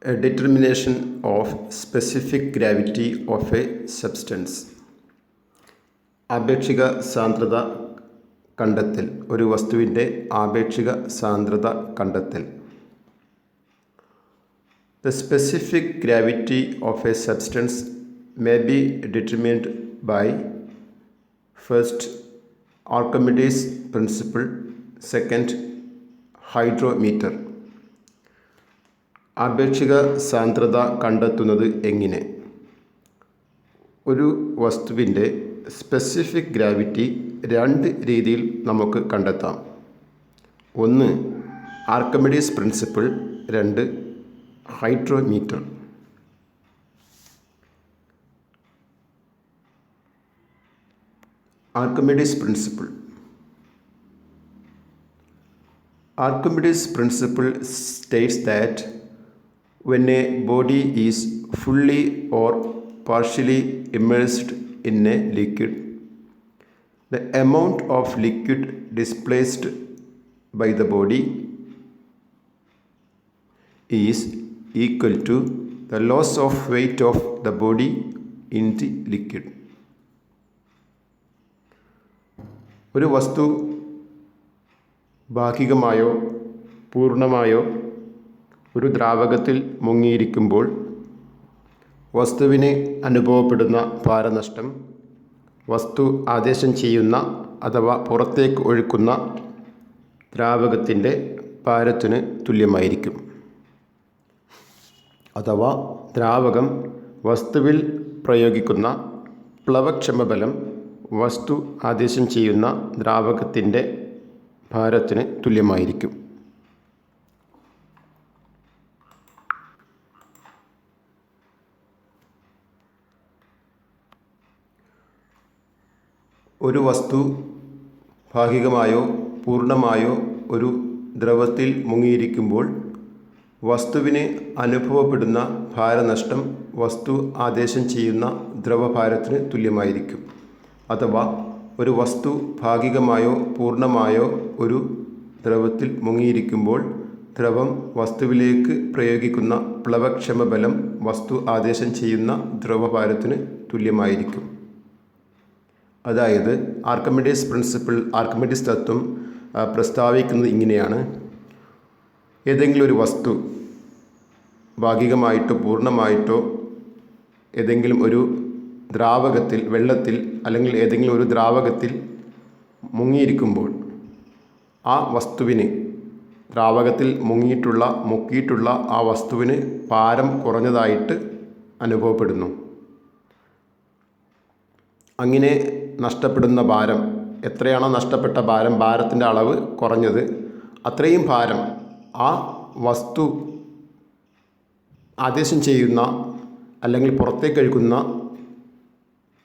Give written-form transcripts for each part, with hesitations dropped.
A determination of specific gravity of a substance. ആപേക്ഷിക സാന്ദ്രത കണ്ടെത്തൽ. ഒരു വസ്തുവിൻ്റെ ആപേക്ഷിക സാന്ദ്രത കണ്ടെത്തൽ. The specific gravity of a substance may be determined by first Archimedes' principle, second hydrometer. ആപേക്ഷിക സാന്ദ്രത കണ്ടെത്തുന്നത് എങ്ങനെ? ഒരു വസ്തുവിൻ്റെ സ്പെസിഫിക് ഗ്രാവിറ്റി രണ്ട് രീതിയിൽ നമുക്ക് കണ്ടെത്താം. ഒന്ന് ആർക്കിമിഡീസ് പ്രിൻസിപ്പിൾ, രണ്ട് hydrometer. Archimedes principle. Archimedes' principle states that when a body is fully or partially immersed in a liquid, the amount of liquid displaced by the body is equal to the loss of weight of the body in the liquid. ഒരു വസ്തു ഭാഗികമായോ പൂർണ്ണമായോ ഒരു ദ്രാവകത്തിൽ മുങ്ങിയിരിക്കുമ്പോൾ വസ്തുവിന് അനുഭവപ്പെടുന്ന ഭാരനഷ്ടം വസ്തു ആദേശം ചെയ്യുന്ന അഥവാ പുറത്തേക്ക് ഒഴുക്കുന്ന ദ്രാവകത്തിൻ്റെ ഭാരത്തിന് തുല്യമായിരിക്കും. അഥവാ ദ്രാവകം വസ്തുവിൽ പ്രയോഗിക്കുന്ന പ്ലവക്ഷമ ബലം വസ്തു ആദേശം ചെയ്യുന്ന ദ്രാവകത്തിൻ്റെ ഭാരത്തിന് തുല്യമായിരിക്കും. ഒരു വസ്തു ഭാഗികമായോ പൂർണ്ണമായോ ഒരു ദ്രവത്തിൽ മുങ്ങിയിരിക്കുമ്പോൾ വസ്തുവിന് അനുഭവപ്പെടുന്ന ഭാരനഷ്ടം വസ്തു ആദേശം ചെയ്യുന്ന ദ്രവഭാരത്തിന് തുല്യമായിരിക്കും. അഥവാ ഒരു വസ്തു ഭാഗികമായോ പൂർണ്ണമായോ ഒരു ദ്രവത്തിൽ മുങ്ങിയിരിക്കുമ്പോൾ ദ്രവം വസ്തുവിലേക്ക് പ്രയോഗിക്കുന്ന പ്ലവക്ഷമ ബലം വസ്തു ആദേശം ചെയ്യുന്ന ദ്രവഭാരത്തിന് തുല്യമായിരിക്കും. അതായത് ആർക്കിമിഡീസ് പ്രിൻസിപ്പിൾ, ആർക്കിമിഡീസ് തത്വം പ്രസ്താവിക്കുന്നത് ഇങ്ങനെയാണ്: ഏതെങ്കിലും ഒരു വസ്തു ഭാഗികമായിട്ടോ പൂർണ്ണമായിട്ടോ ഏതെങ്കിലും ഒരു ദ്രാവകത്തിൽ, വെള്ളത്തിൽ അല്ലെങ്കിൽ ഏതെങ്കിലും ഒരു ദ്രാവകത്തിൽ മുങ്ങിയിരിക്കുമ്പോൾ ആ വസ്തുവിന്, ദ്രാവകത്തിൽ മുക്കിയിട്ടുള്ള ആ വസ്തുവിന് ഭാരം കുറഞ്ഞതായിട്ട് അനുഭവപ്പെടുന്നു. അങ്ങനെ നഷ്ടപ്പെടുന്ന ഭാരം എത്രയാണോ നഷ്ടപ്പെട്ട ഭാരത്തിൻ്റെ അളവ് കുറഞ്ഞത്, അത്രയും ഭാരം ആ വസ്തു ആദേശം ചെയ്യുന്ന അല്ലെങ്കിൽ പുറത്തേക്ക് ഒഴുകുന്ന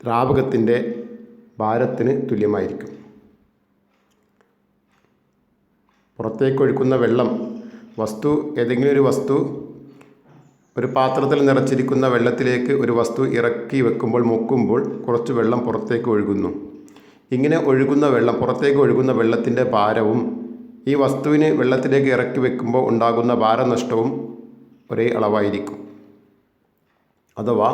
ദ്രാവകത്തിൻ്റെ ഭാരത്തിന് തുല്യമായിരിക്കും. പുറത്തേക്ക് ഒഴുക്കുന്ന വെള്ളം, ഏതെങ്കിലും ഒരു വസ്തു ഒരു പാത്രത്തിൽ നിറച്ചിരിക്കുന്ന വെള്ളത്തിലേക്ക് ഒരു വസ്തു ഇറക്കി മുക്കുമ്പോൾ കുറച്ച് വെള്ളം പുറത്തേക്ക് ഒഴുകുന്നു. ഇങ്ങനെ പുറത്തേക്ക് ഒഴുകുന്ന വെള്ളത്തിൻ്റെ ഭാരവും ഈ വസ്തുവിന് വെള്ളത്തിലേക്ക് ഇറക്കി വെക്കുമ്പോൾ ഉണ്ടാകുന്ന ഭാരനഷ്ടവും ഒരേ അളവായിരിക്കും. അഥവാ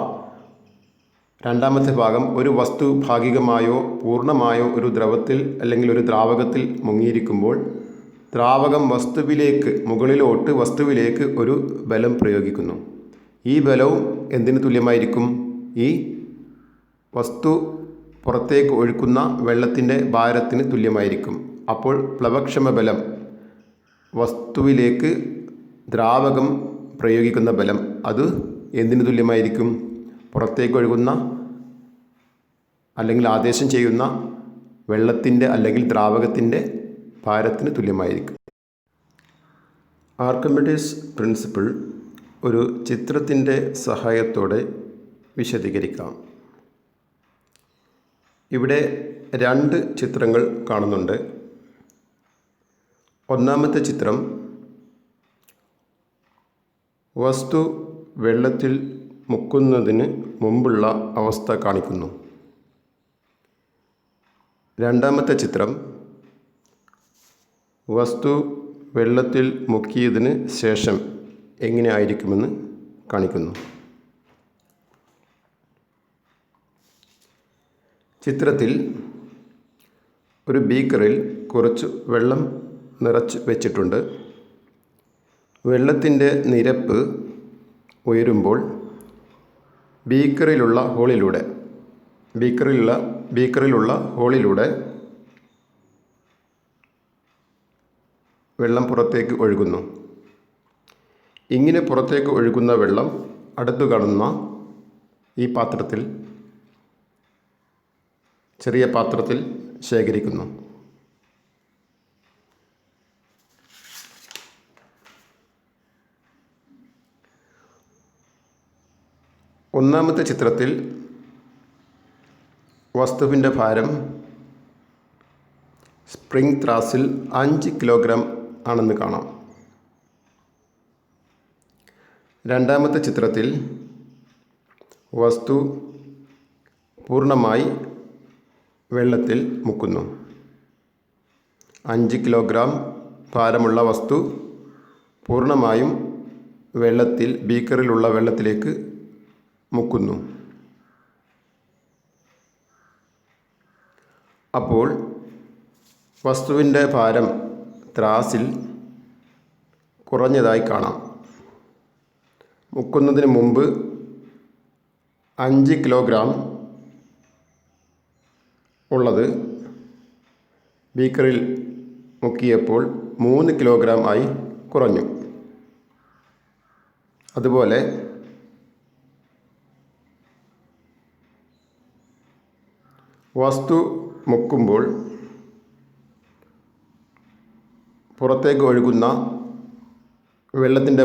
രണ്ടാമത്തെ ഭാഗം, ഒരു വസ്തു ഭാഗികമായോ പൂർണ്ണമായോ ഒരു ദ്രവത്തിൽ അല്ലെങ്കിൽ ഒരു ദ്രാവകത്തിൽ മുങ്ങിയിരിക്കുമ്പോൾ ദ്രാവകം വസ്തുവിലേക്ക് ഒരു ബലം പ്രയോഗിക്കുന്നു. ഈ ബലവും എന്തിന് തുല്യമായിരിക്കും? ഈ വസ്തു പുറത്തേക്ക് ഒഴുക്കുന്ന വെള്ളത്തിൻ്റെ ഭാരത്തിന് തുല്യമായിരിക്കും. അപ്പോൾ പ്ലവക്ഷമ ബലം, വസ്തുവിലേക്ക് ദ്രാവകം പ്രയോഗിക്കുന്ന ബലം, അത് എന്തിന് തുല്യമായിരിക്കും? പുറത്തേക്ക് ഒഴുകുന്ന അല്ലെങ്കിൽ ആദേശം ചെയ്യുന്ന വെള്ളത്തിൻ്റെ അല്ലെങ്കിൽ ദ്രാവകത്തിൻ്റെ ഭാരത്തിന് തുല്യമായിരിക്കും. ആർക്കിമിഡീസ് പ്രിൻസിപ്പിൾ ഒരു ചിത്രത്തിൻ്റെ സഹായത്തോടെ വിശദീകരിക്കാം. ഇവിടെ രണ്ട് ചിത്രങ്ങൾ കാണുന്നുണ്ട്. ഒന്നാമത്തെ ചിത്രം വസ്തു വെള്ളത്തിൽ മുക്കുന്നതിന് മുമ്പുള്ള അവസ്ഥ കാണിക്കുന്നു. രണ്ടാമത്തെ ചിത്രം വസ്തു വെള്ളത്തിൽ മുക്കിയതിന് ശേഷം എങ്ങനെ ആയിരിക്കുമെന്ന് കാണിക്കുന്നു. ചിത്രത്തിൽ ഒരു ബീക്കറിൽ കുറച്ച് വെള്ളം നിറച്ച് വെച്ചിട്ടുണ്ട്. വെള്ളത്തിൻ്റെ നിരപ്പ് ഉയരുമ്പോൾ ബീക്കറിലുള്ള ഹോളിലൂടെ വെള്ളം പുറത്തേക്ക് ഒഴുകുന്നു. ഇങ്ങനെ പുറത്തേക്ക് ഒഴുകുന്ന വെള്ളം അടുത്തു കാണുന്ന ഈ ചെറിയ പാത്രത്തിൽ ശേഖരിക്കുന്നു. ഒന്നാമത്തെ ചിത്രത്തിൽ വസ്തുവിൻ്റെ ഭാരം സ്പ്രിംഗ് ത്രാസിൽ 5 കിലോഗ്രാം ആണെന്ന് കാണാം. രണ്ടാമത്തെ ചിത്രത്തിൽ വസ്തു പൂർണ്ണമായി വെള്ളത്തിൽ മുക്കുന്നു. 5 കിലോഗ്രാം ഭാരമുള്ള വസ്തു പൂർണ്ണമായും ബീക്കറിലുള്ള വെള്ളത്തിലേക്ക് മുക്കുന്നു. അപ്പോൾ വസ്തുവിൻ്റെ ഭാരം ത്രാസിൽ കുറഞ്ഞതായി കാണാം. മുക്കുന്നതിന് മുമ്പ് 5 കിലോഗ്രാം ഉള്ളത് ബീക്കറിൽ മുക്കിയപ്പോൾ 3 കിലോഗ്രാം ആയി കുറഞ്ഞു. അതുപോലെ വസ്തു മുക്കുമ്പോൾ പുറത്തേക്ക് ഒഴുകുന്ന വെള്ളത്തിൻ്റെ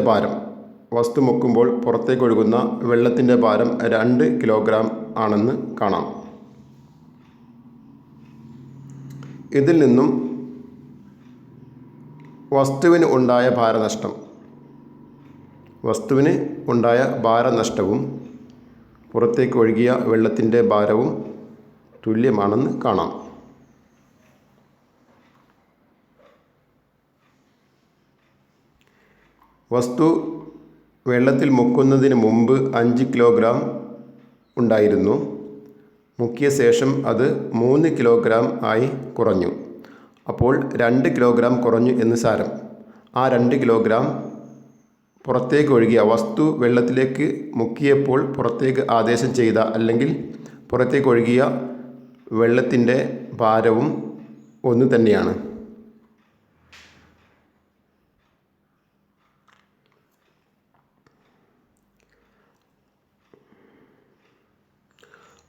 ഭാരം 2 കിലോഗ്രാം ആണെന്ന് കാണാം. ഇതിൽ നിന്നും വസ്തുവിന് ഉണ്ടായ ഭാരനഷ്ടവും പുറത്തേക്ക് ഒഴുകിയ വെള്ളത്തിൻ്റെ ഭാരവും തുല്യമാണെന്ന് കാണാം. വസ്തു വെള്ളത്തിൽ മുക്കുന്നതിന് മുമ്പ് 5 കിലോഗ്രാം ഉണ്ടായിരുന്നു. മുക്കിയ ശേഷം അത് 3 കിലോഗ്രാം ആയി കുറഞ്ഞു. അപ്പോൾ 2 കിലോഗ്രാം കുറഞ്ഞു എന്ന് സാരം. ആ 2 കിലോഗ്രാം പുറത്തേക്ക് ഒഴുകിയ വസ്തു വെള്ളത്തിലേക്ക് മുക്കിയപ്പോൾ പുറത്തേക്ക് ആദേശം ചെയ്ത അല്ലെങ്കിൽ പുറത്തേക്ക് ഒഴുകിയ വെള്ളത്തിൻ്റെ ഭാരവും ഒന്ന് തന്നെയാണ്.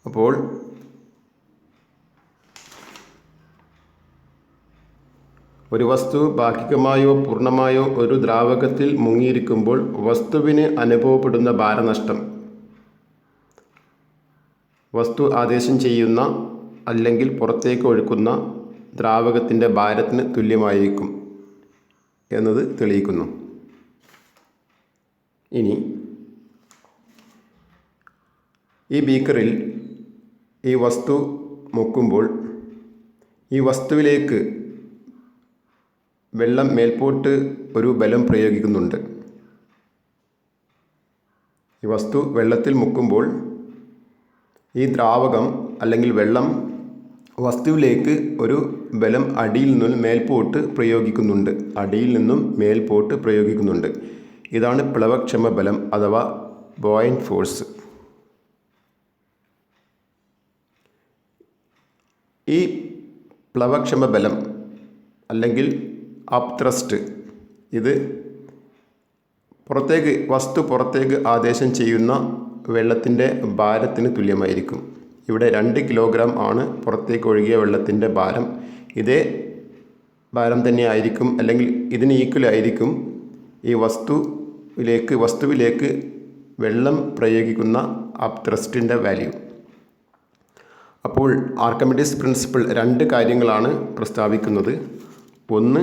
അപ്പോൾ ഒരു വസ്തു ഭാഗികമായോ പൂർണ്ണമായോ ഒരു ദ്രാവകത്തിൽ മുങ്ങിയിരിക്കുമ്പോൾ വസ്തുവിന് അനുഭവപ്പെടുന്ന ഭാരനഷ്ടം വസ്തു ആദേശം ചെയ്യുന്ന അല്ലെങ്കിൽ പുറത്തേക്ക് ഒഴുക്കുന്ന ദ്രാവകത്തിൻ്റെ ഭാരത്തിന് തുല്യമായിരിക്കും എന്നത് തെളിയിക്കുന്നു. ഇനി ഈ ബീക്കറിൽ ഈ വസ്തു മുക്കുമ്പോൾ ഈ വസ്തുവിലേക്ക് വെള്ളം മേൽപോട്ട് ഒരു ബലം പ്രയോഗിക്കുന്നുണ്ട്. ഈ വസ്തു വെള്ളത്തിൽ മുക്കുമ്പോൾ ഈ ദ്രാവകം അല്ലെങ്കിൽ വെള്ളം വസ്തുവിലേക്ക് ഒരു ബലം അടിയിൽ നിന്നും മേൽപോട്ട് പ്രയോഗിക്കുന്നുണ്ട്. ഇതാണ് പ്ലവക്ഷമ ബലം അഥവാ ബോയൻറ്റ് ഫോഴ്സ്. ഈ പ്ലവക്ഷമ ബലം അല്ലെങ്കിൽ അപ്ത്രസ്റ്റ് ഇത് വസ്തു പുറത്തേക്ക് ആദേശം ചെയ്യുന്ന വെള്ളത്തിൻ്റെ ഭാരത്തിന് തുല്യമായിരിക്കും. ഇവിടെ 2 കിലോഗ്രാം ആണ് പുറത്തേക്ക് ഒഴുകിയ വെള്ളത്തിൻ്റെ ഭാരം. ഇതേ ഭാരം തന്നെ ആയിരിക്കും അല്ലെങ്കിൽ ഇതിന് ഈക്വൽ ആയിരിക്കും ഈ വസ്തുവിലേക്ക് വെള്ളം പ്രയോഗിക്കുന്ന അപ്ത്രസ്റ്റിൻ്റെ വാല്യൂ. അപ്പോൾ ആർക്കിമിഡീസ് പ്രിൻസിപ്പിൾ 2 കാര്യങ്ങളാണ് പ്രസ്താവിക്കുന്നത്. ഒന്ന്,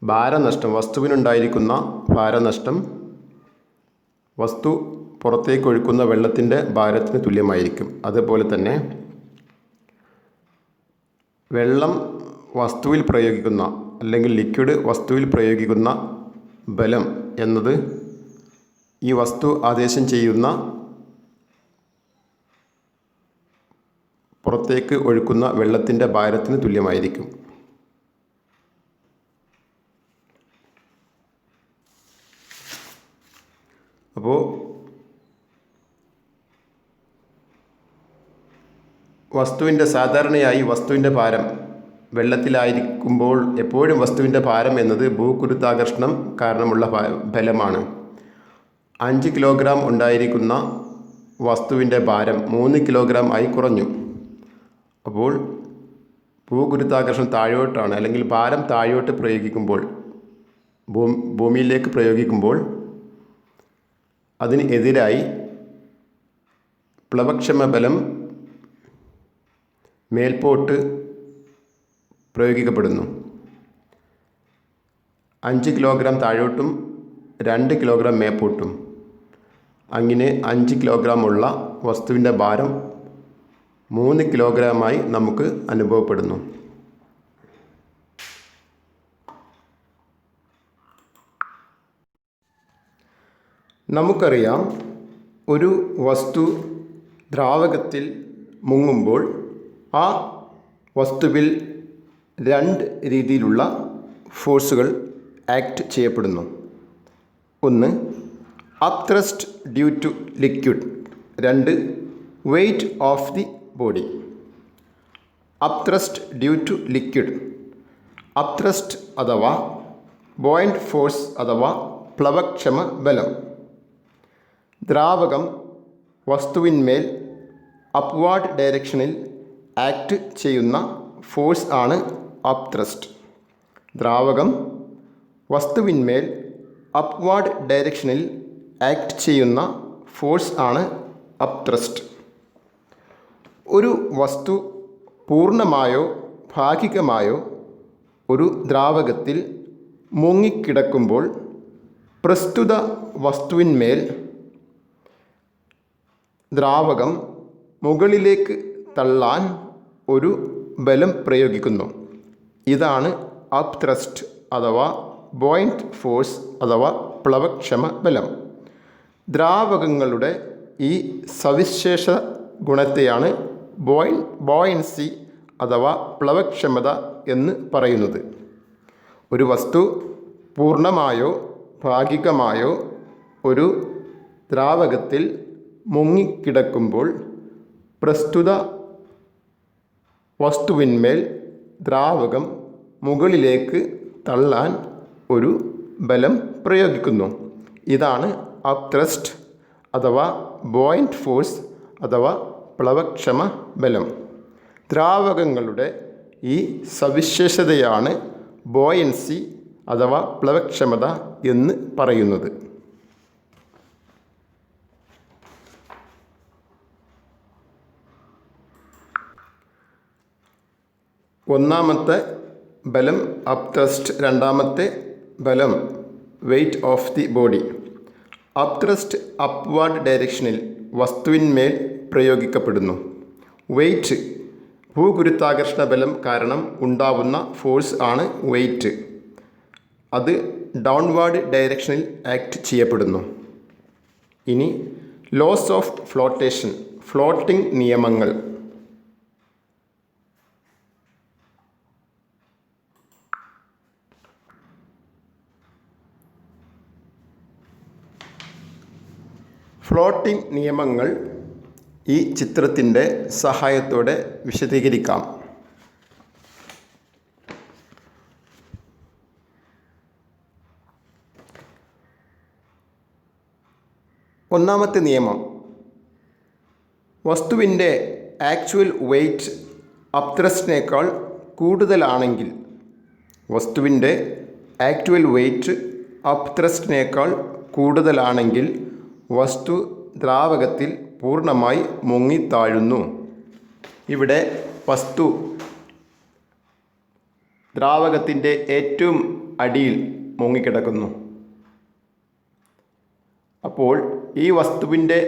ഭാരനഷ്ടം, വസ്തുവിനുണ്ടായിരിക്കുന്ന ഭാരനഷ്ടം വസ്തു പുറത്തേക്ക് ഒഴുക്കുന്ന വെള്ളത്തിൻ്റെ ഭാരത്തിന് തുല്യമായിരിക്കും. അതുപോലെ തന്നെ വെള്ളം വസ്തുവിൽ പ്രയോഗിക്കുന്ന അല്ലെങ്കിൽ ലിക്വിഡ് വസ്തുവിൽ പ്രയോഗിക്കുന്ന ബലം എന്നത് ഈ വസ്തു ആദേശം ചെയ്യുന്ന പുറത്തേക്ക് ഒഴുക്കുന്ന വെള്ളത്തിൻ്റെ ഭാരത്തിന് തുല്യമായിരിക്കും. അപ്പോൾ സാധാരണയായി വസ്തുവിൻ്റെ ഭാരം വെള്ളത്തിലായിരിക്കുമ്പോൾ എപ്പോഴും വസ്തുവിൻ്റെ ഭാരം എന്നത് ഭൂഗുരുത്വാകർഷണം കാരണമുള്ള ബലമാണ്. 5 കിലോഗ്രാം ഉണ്ടായിരിക്കുന്ന വസ്തുവിൻ്റെ ഭാരം 3 കിലോഗ്രാം ആയി കുറഞ്ഞു. അപ്പോൾ ഭൂഗുരുത്വാകർഷണം താഴോട്ടാണ്, അല്ലെങ്കിൽ ഭാരം താഴോട്ട് പ്രയോഗിക്കുമ്പോൾ, ഭൂമിയിലേക്ക് പ്രയോഗിക്കുമ്പോൾ അതിന് എതിരായി പ്ലവക്ഷമ ബലം മേൽപോട്ട് പ്രയോഗിക്കപ്പെടുന്നു. 5 കിലോഗ്രാം താഴോട്ടും 2 കിലോഗ്രാം മേപ്പോട്ടും. അങ്ങനെ 5 കിലോഗ്രാം ഉള്ള വസ്തുവിൻ്റെ ഭാരം 3 കിലോഗ്രാമായി നമുക്ക് അനുഭവപ്പെടുന്നു. നമുക്കറിയാം, ഒരു വസ്തു ദ്രാവകത്തിൽ മുങ്ങുമ്പോൾ ആ വസ്തുവിൽ 2 രീതിയിലുള്ള ഫോഴ്സുകൾ ആക്ട് ചെയ്യപ്പെടുന്നു. ഒന്ന്, upthrust due to liquid. 2, weight of the body. Upthrust due to liquid. Upthrust അഥവാ ബോയൻറ്റ് ഫോഴ്സ് അഥവാ പ്ലവക്ഷമ ബലം. ദ്രാവകം വസ്തുവിന്മേൽ അപ്വാർഡ് ഡയറക്ഷനിൽ ആക്ട് ചെയ്യുന്ന ഫോഴ്സ് ആണ് അപ്ത്രസ്റ്റ്. ദ്രാവകം വസ്തുവിന്മേൽ അപ്വാർഡ് ഡയറക്ഷനിൽ ആക്ട് ചെയ്യുന്ന ഫോഴ്സ് ആണ് അപ്ത്രസ്റ്റ്. ഒരു വസ്തു പൂർണ്ണമായോ ഭാഗികമായോ ഒരു ദ്രാവകത്തിൽ മുങ്ങിക്കിടക്കുമ്പോൾ പ്രസ്തുത വസ്തുവിന്മേൽ ദ്രാവകം മുകളിലേക്ക് തള്ളാൻ ഒരു ബലം പ്രയോഗിക്കുന്നു. ഇതാണ് അപ്ത്രസ്റ്റ് അഥവാ ബോയൻറ്റ് ഫോഴ്സ് അഥവാ പ്ലവക്ഷമ ബലം. ദ്രാവകങ്ങളുടെ ഈ സവിശേഷ ഗുണത്തെയാണ് ബോയൻസി അഥവാ പ്ലവക്ഷമത എന്ന് പറയുന്നത്. ഒരു വസ്തു പൂർണ്ണമായോ ഭാഗികമായോ ഒരു ദ്രാവകത്തിൽ മുങ്ങിക്കിടക്കുമ്പോൾ പ്രസ്തുത വസ്തുവിന്മേൽ ദ്രാവകം മുകളിലേക്ക് തള്ളാൻ ഒരു ബലം പ്രയോഗിക്കുന്നു. ഇതാണ് അപ്ത്രസ്റ്റ് അഥവാ ബോയൻറ്റ് ഫോഴ്സ് അഥവാ പ്ലവക്ഷമ ബലം. ദ്രാവകങ്ങളുടെ ഈ സവിശേഷതയാണ് ബോയൻസി അഥവാ പ്ലവക്ഷമത എന്ന് പറയുന്നത്. ഒന്നാമത്തെ ബലം അപ്ത്രസ്റ്റ്, രണ്ടാമത്തെ ബലം weight of the body. Upthrust upward ഡയറക്ഷനിൽ വസ്തുവിന്മേൽ പ്രയോഗിക്കപ്പെടുന്നു. വെയ്റ്റ് ഭൂഗുരുത്വാകർഷണ ബലം കാരണം ഉണ്ടാവുന്ന ഫോഴ്സ് ആണ് വെയ്റ്റ്. അത് ഡൗൺവാർഡ് ഡയറക്ഷനിൽ ആക്ട് ചെയ്യപ്പെടുന്നു. ഇനി ലോസ് ഓഫ് ഫ്ലോട്ടേഷൻ, ഫ്ലോട്ടിംഗ് നിയമങ്ങൾ. ഫ്ലോട്ടിംഗ് നിയമങ്ങൾ ഈ ചിത്രത്തിൻ്റെ സഹായത്തോടെ വിശദീകരിക്കാം. ഒന്നാമത്തെ നിയമം, വസ്തുവിൻ്റെ ആക്ച്വൽ വെയ്റ്റ് അപ്ത്രസ്റ്റിനേക്കാൾ കൂടുതലാണെങ്കിൽ, വസ്തുവിൻ്റെ ആക്ച്വൽ വെയ്റ്റ് അപ്ത്രസ്റ്റിനേക്കാൾ കൂടുതലാണെങ്കിൽ വസ്തു ദ്രാവകത്തിൽ പൂർണ്ണമായി മുങ്ങിത്താഴുന്നു. ഇവിടെ വസ്തു ദ്രാവകത്തിൻ്റെ ഏറ്റവും അടിയിൽ മുങ്ങിക്കിടക്കുന്നു. അപ്പോൾ ഈ വസ്തുവിൻ്റെ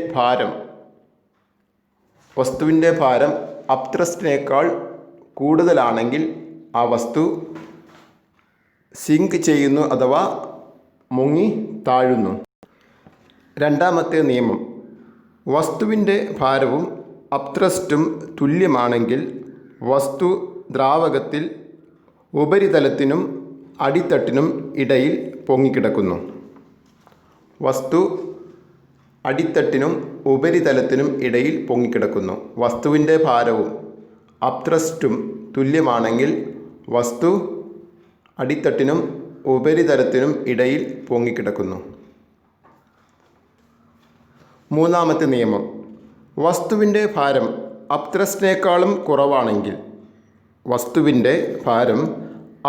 ഭാരം അപ്ത്രസ്റ്റിനേക്കാൾ കൂടുതലാണെങ്കിൽ ആ വസ്തു സിങ്ക് ചെയ്യുന്നു അഥവാ മുങ്ങി താഴുന്നു. രണ്ടാമത്തെ നിയമം, വസ്തുവിൻ്റെ ഭാരവും അപ്ത്രസ്റ്റും തുല്യമാണെങ്കിൽ വസ്തു ദ്രാവകത്തിൽ ഉപരിതലത്തിനും അടിത്തട്ടിനും ഇടയിൽ പൊങ്ങിക്കിടക്കുന്നു. വസ്തു അടിത്തട്ടിനും ഉപരിതലത്തിനും ഇടയിൽ പൊങ്ങിക്കിടക്കുന്നു. വസ്തുവിൻ്റെ ഭാരവും അപ്ത്രസ്റ്റും തുല്യമാണെങ്കിൽ വസ്തു അടിത്തട്ടിനും ഉപരിതലത്തിനും ഇടയിൽ പൊങ്ങിക്കിടക്കുന്നു. മൂന്നാമത്തെ നിയമം, വസ്തുവിൻ്റെ ഭാരം അപ്ത്രസ്റ്റിനേക്കാളും കുറവാണെങ്കിൽ വസ്തുവിൻ്റെ ഭാരം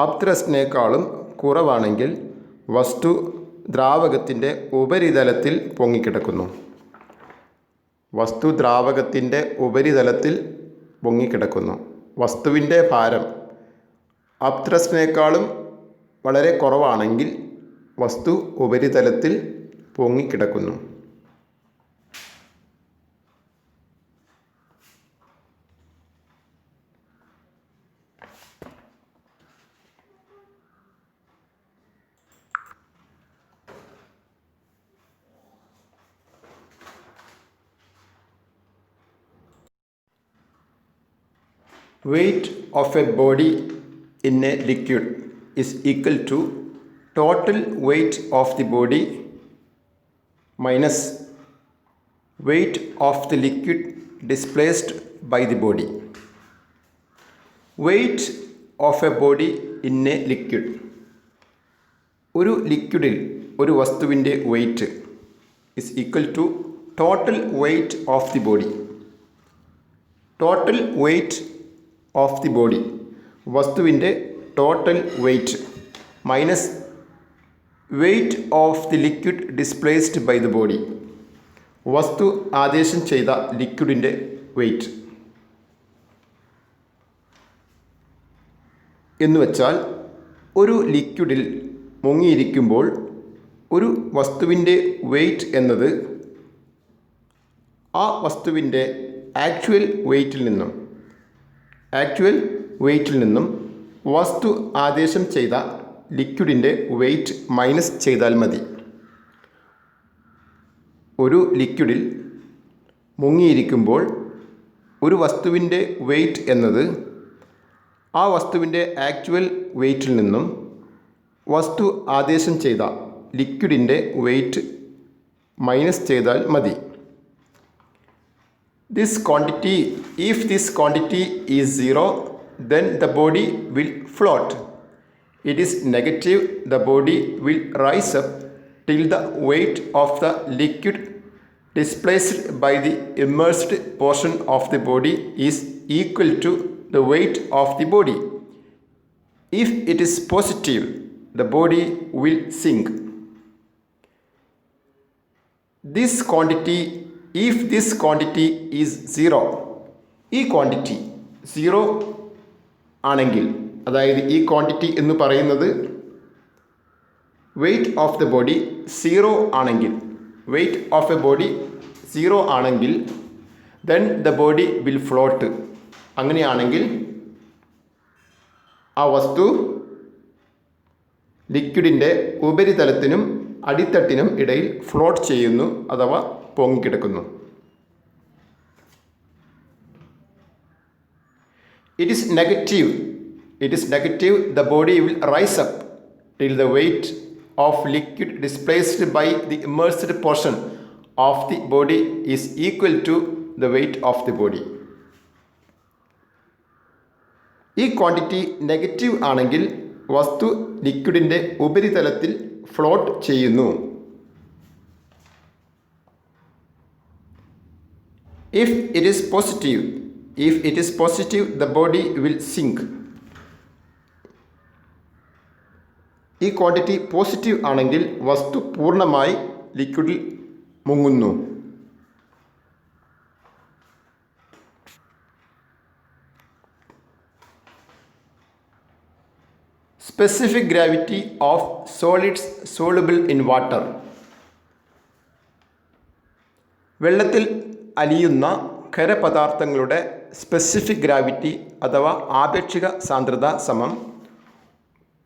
അപ്ത്രസ്റ്റിനേക്കാളും കുറവാണെങ്കിൽ വസ്തു ദ്രാവകത്തിൻ്റെ ഉപരിതലത്തിൽ പൊങ്ങിക്കിടക്കുന്നു. വസ്തു ദ്രാവകത്തിൻ്റെ ഉപരിതലത്തിൽ പൊങ്ങിക്കിടക്കുന്നു. വസ്തുവിൻ്റെ ഭാരം അപ്ത്രസ്റ്റിനേക്കാളും വളരെ കുറവാണെങ്കിൽ വസ്തു ഉപരിതലത്തിൽ പൊങ്ങിക്കിടക്കുന്നു. Weight of a body in a liquid is equal to total weight of the body minus weight of the liquid displaced by the body. Weight of a body in a liquid. ഒരു ലിക്വിഡിൽ ഒരു വസ്തുവിൻ്റെ weight is equal to total weight of the body. Total weight of the body, വസ്തുവിൻ്റെ total weight minus weight of the liquid displaced by the body, വസ്തു ആദേശം ചെയ്ത ലിക്വിഡിൻ്റെ weight. എന്നുവെച്ചാൽ ഒരു ലിക്വിഡിൽ മുങ്ങിയിരിക്കുമ്പോൾ ഒരു വസ്തുവിൻ്റെ വെയ്റ്റ് എന്നത് ആ വസ്തുവിൻ്റെ ആക്ച്വൽ വെയ്റ്റിൽ നിന്നും വസ്തു ആദേശം ചെയ്ത ലിക്വിഡിൻ്റെ വെയ്റ്റ് മൈനസ് ചെയ്താൽ മതി. ഒരു ലിക്വിഡിൽ മുങ്ങിയിരിക്കുമ്പോൾ ഒരു വസ്തുവിൻ്റെ വെയ്റ്റ് എന്നത് ആ വസ്തുവിൻ്റെ ആക്ച്വൽ വെയ്റ്റിൽ നിന്നും വസ്തു ആദേശം ചെയ്ത ലിക്വിഡിൻ്റെ വെയ്റ്റ് മൈനസ് ചെയ്താൽ മതി. If this quantity is 0, then the body will float. It is negative, the body will rise up till the weight of the liquid displaced by the immersed portion of the body is equal to the weight of the body. If it is positive, the body will sink. If this quantity is 0, ഈ quantity 0 ആണെങ്കിൽ, അതായത് ഈ quantity എന്ന് പറയുന്നത് weight of the body 0 ആണെങ്കിൽ, weight of A body 0 ആണെങ്കിൽ then the body will float. അങ്ങനെയാണെങ്കിൽ ആ വസ്തു ലിക്വിഡിൻ്റെ ഉപരിതലത്തിനും അടിത്തട്ടിനും ഇടയിൽ ഫ്ലോട്ട് ചെയ്യുന്നു, അഥവാ പൊങ്ങിക്കിടക്കുന്നു. It is negative, the body will rise up till the weight of liquid displaced by the immersed portion of the body is equal to the weight of the body. ഈ quantity negative ആണെങ്കിൽ വസ്തു ലിക്വിഡിൻ്റെ ഉപരിതലത്തിൽ float ചെയ്യുന്നു. If it is positive, the body will sink. ഈ quantity positive ആണെങ്കിൽ വസ്തു പൂർണ്ണമായി ലിക്വിഡിൽ മുങ്ങുന്നു. Specific gravity of solids soluble in water. വെള്ളത്തിൽ അലിയുന്ന ഖരപദാർത്ഥങ്ങളുടെ സ്പെസിഫിക് ഗ്രാവിറ്റി അഥവാ ആപേക്ഷിക സാന്ദ്രത സമം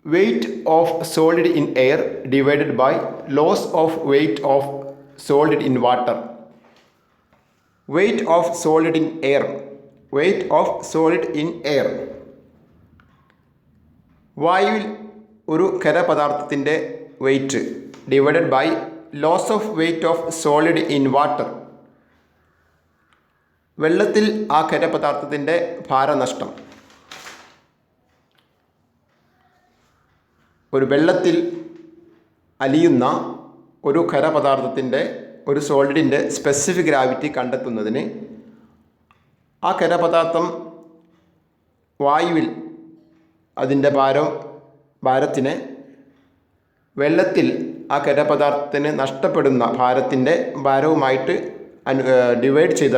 weight of solid in air divided by loss of weight of solid in water. Weight of solid in air. Weight of solid in air. വായുവിൽ ഒരു ഖരപദാർത്ഥത്തിൻ്റെ weight divided by loss of weight of solid in water. വെള്ളത്തിൽ ആ ഖരപദാർത്ഥത്തിൻ്റെ ഭാരനഷ്ടം. ഒരു വെള്ളത്തിൽ അലിയുന്ന ഒരു ഖരപദാർത്ഥത്തിൻ്റെ ഒരു സോളിഡിൻ്റെ specific gravity കണ്ടെത്തുന്നതിന് ആ ഖരപദാർത്ഥം വായുവിൽ അതിൻ്റെ ഭാരത്തിന് വെള്ളത്തിൽ ആ ഖരപദാർത്ഥത്തിന് നഷ്ടപ്പെടുന്ന ഭാരത്തിൻ്റെ ഭാരവുമായിട്ട് ഡിവൈഡ് ചെയ്ത